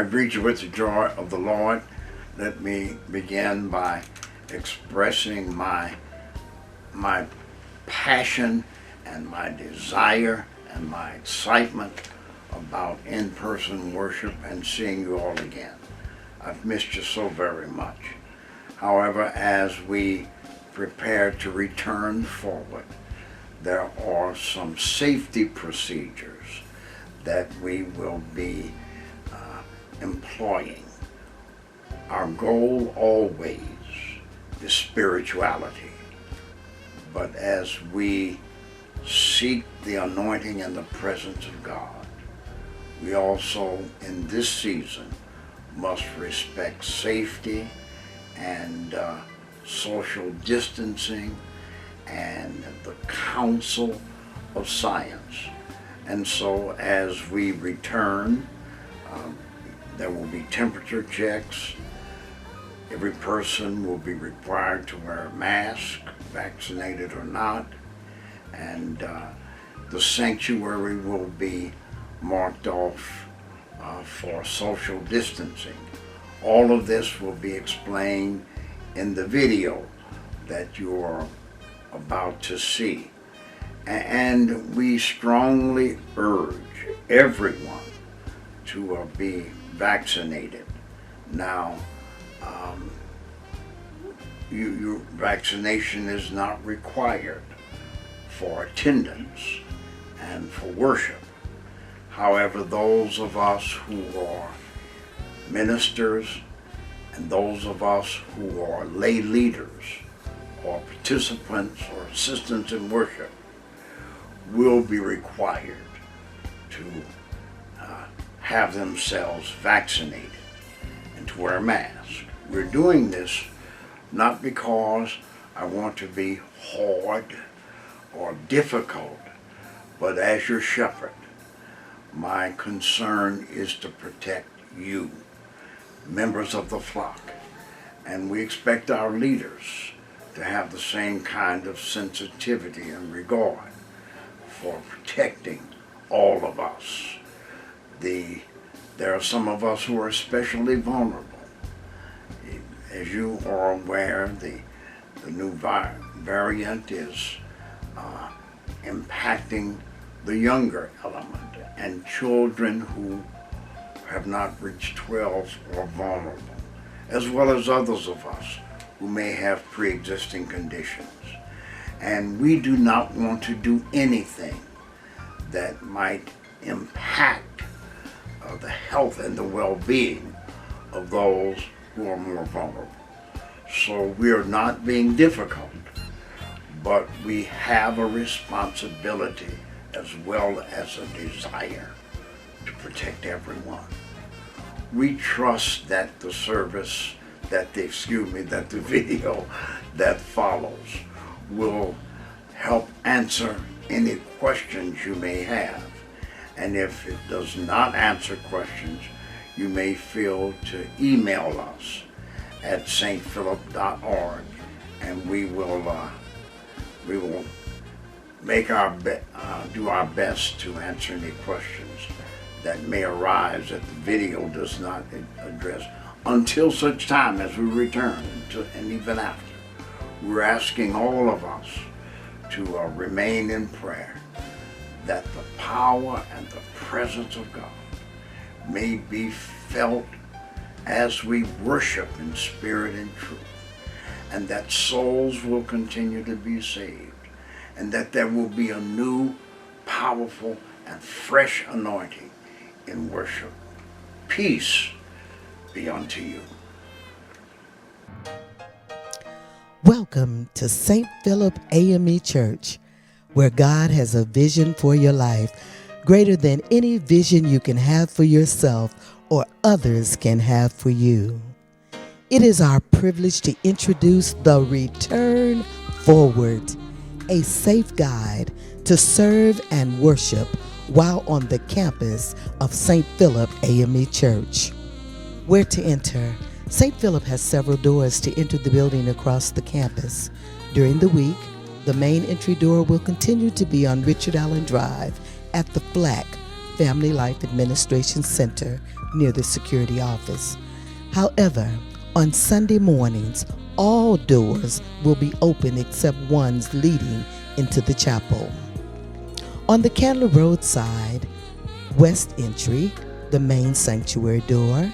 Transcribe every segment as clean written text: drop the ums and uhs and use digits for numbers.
I greet you with the joy of the Lord. Let me begin by expressing my passion and my desire and my excitement about in-person worship and seeing you all again. I've missed you so very much. However, as we prepare to return forward, there are some safety procedures that we will be employing. Our goal always is spirituality, but as we seek the anointing and the presence of God, we also in this season must respect safety and social distancing and the counsel of science. And so as we return, there will be temperature checks. Every person will be required to wear a mask, vaccinated or not, and the sanctuary will be marked off for social distancing. All of this will be explained in the video that you are about to see. And we strongly urge everyone to be vaccinated. Now, your vaccination is not required for attendance and for worship. However, those of us who are ministers and those of us who are lay leaders or participants or assistants in worship will be required to have themselves vaccinated and to wear a mask. We're doing this not because I want to be hard or difficult, but as your shepherd, my concern is to protect you, members of the flock. And we expect our leaders to have the same kind of sensitivity and regard for protecting all of us. There are some of us who are especially vulnerable. As you are aware, the new variant is impacting the younger element, and children who have not reached 12 are vulnerable, as well as others of us who may have pre-existing conditions. And we do not want to do anything that might impact the health and the well-being of those who are more vulnerable. So we are not being difficult, but we have a responsibility as well as a desire to protect everyone. We trust that the service, that the video that follows will help answer any questions you may have. And if it does not answer questions, you may feel to email us at stphilip.org, and we will make do our best to answer any questions that may arise that the video does not address until such time as we return, and even after. We're asking all of us to remain in prayer, that the power and the presence of God may be felt as we worship in spirit and truth, and that souls will continue to be saved, and that there will be a new, powerful, and fresh anointing in worship. Peace be unto you. Welcome to St. Philip AME Church, where God has a vision for your life greater than any vision you can have for yourself or others can have for you. It is our privilege to introduce the Return Forward, a safe guide to serve and worship while on the campus of St. Philip AME Church. Where to enter? St. Philip has several doors to enter the building across the campus. During the week, the main entry door will continue to be on Richard Allen Drive at the Flack Family Life Administration Center near the security office. However, on Sunday mornings, all doors will be open except ones leading into the chapel. On the Candler Road side, west entry, the main sanctuary door,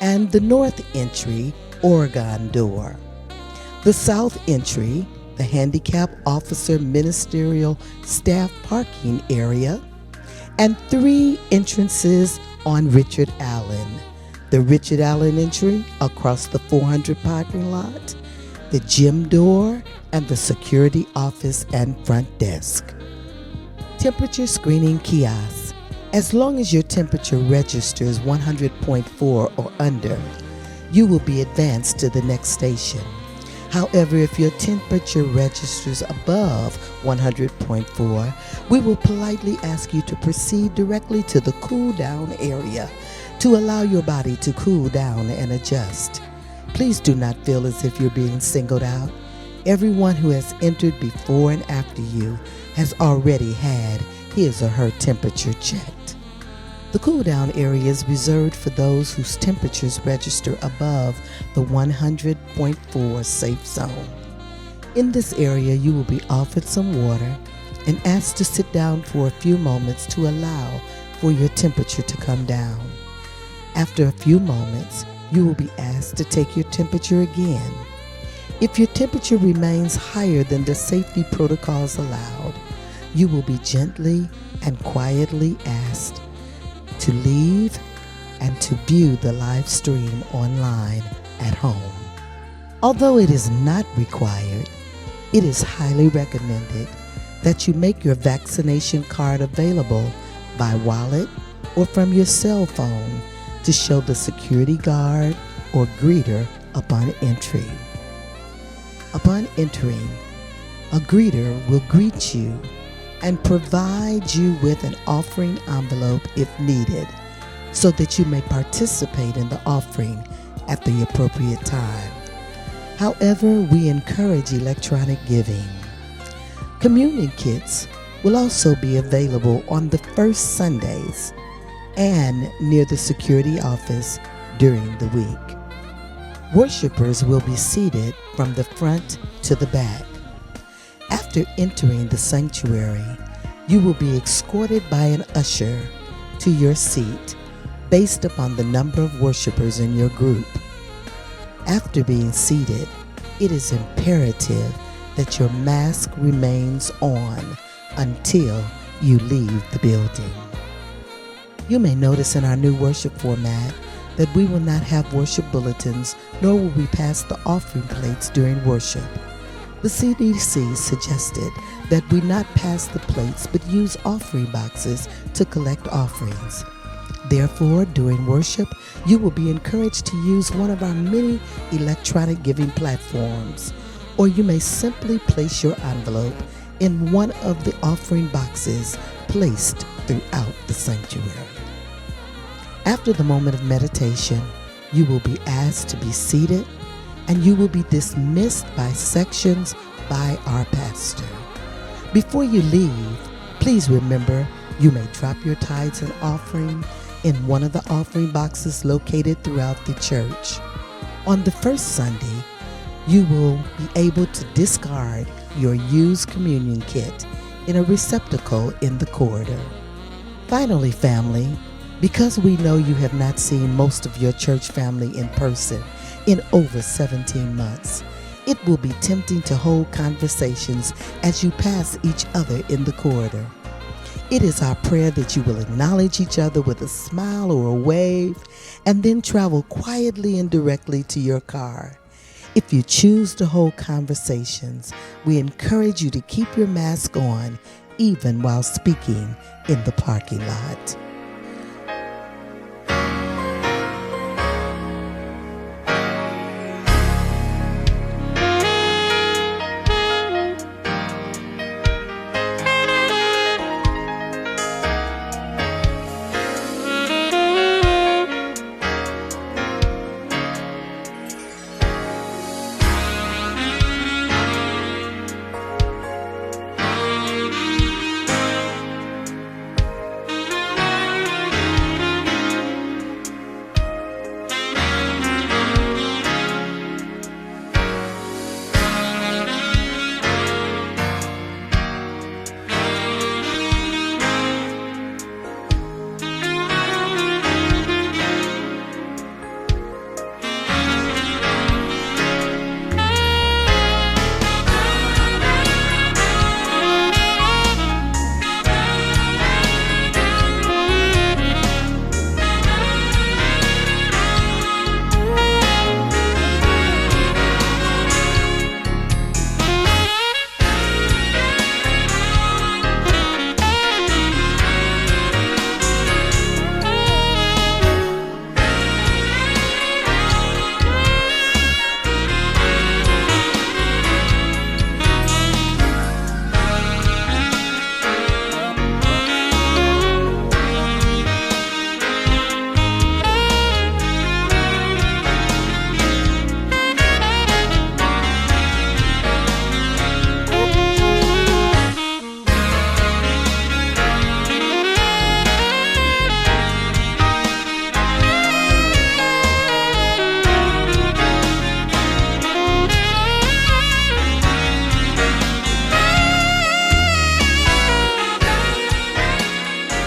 and the north entry, Oregon door. The south entry, the handicap officer ministerial staff parking area, and 3 entrances on Richard Allen. The Richard Allen entry across the 400 parking lot, the gym door, and the security office and front desk. Temperature screening kiosk. As long as your temperature registers 100.4 or under, you will be advanced to the next station. However, if your temperature registers above 100.4, we will politely ask you to proceed directly to the cool down area to allow your body to cool down and adjust. Please do not feel as if you're being singled out. Everyone who has entered before and after you has already had his or her temperature checked. The cool down area is reserved for those whose temperatures register above the 100.4 safe zone. In this area, you will be offered some water and asked to sit down for a few moments to allow for your temperature to come down. After a few moments, you will be asked to take your temperature again. If your temperature remains higher than the safety protocols allowed, you will be gently and quietly asked to leave and to view the live stream online at home. Although it is not required, it is highly recommended that you make your vaccination card available by wallet or from your cell phone to show the security guard or greeter upon entry. Upon entering, a greeter will greet you and provide you with an offering envelope if needed, so that you may participate in the offering at the appropriate time. However, we encourage electronic giving. Communion kits will also be available on the first Sundays and near the security office during the week. Worshipers will be seated from the front to the back. After entering the sanctuary, you will be escorted by an usher to your seat based upon the number of worshipers in your group. After being seated, it is imperative that your mask remains on until you leave the building. You may notice in our new worship format that we will not have worship bulletins, nor will we pass the offering plates during worship. The CDC suggested that we not pass the plates but use offering boxes to collect offerings. Therefore, during worship, you will be encouraged to use one of our many electronic giving platforms, or you may simply place your envelope in one of the offering boxes placed throughout the sanctuary. After the moment of meditation, you will be asked to be seated, and you will be dismissed by sections by our pastor. Before you leave, please remember you may drop your tithes and offering in one of the offering boxes located throughout the church. On the first Sunday, you will be able to discard your used communion kit in a receptacle in the corridor. Finally, family, because we know you have not seen most of your church family in person in over 17 months, it will be tempting to hold conversations as you pass each other in the corridor. It is our prayer that you will acknowledge each other with a smile or a wave and then travel quietly and directly to your car. If you choose to hold conversations, we encourage you to keep your mask on even while speaking in the parking lot.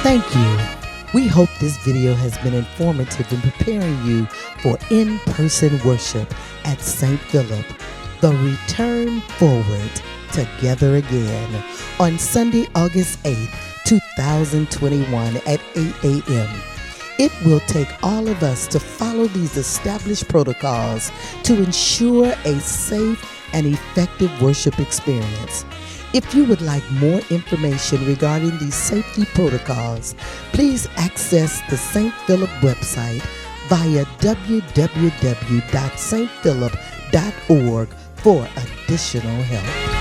Thank you. We hope this video has been informative in preparing you for in-person worship at St. Philip, the Return Forward Together Again, on Sunday, August 8th, 2021 at 8 a.m. It will take all of us to follow these established protocols to ensure a safe and effective worship experience. If you would like more information regarding these safety protocols, please access the St. Philip website via www.stphilip.org for additional help.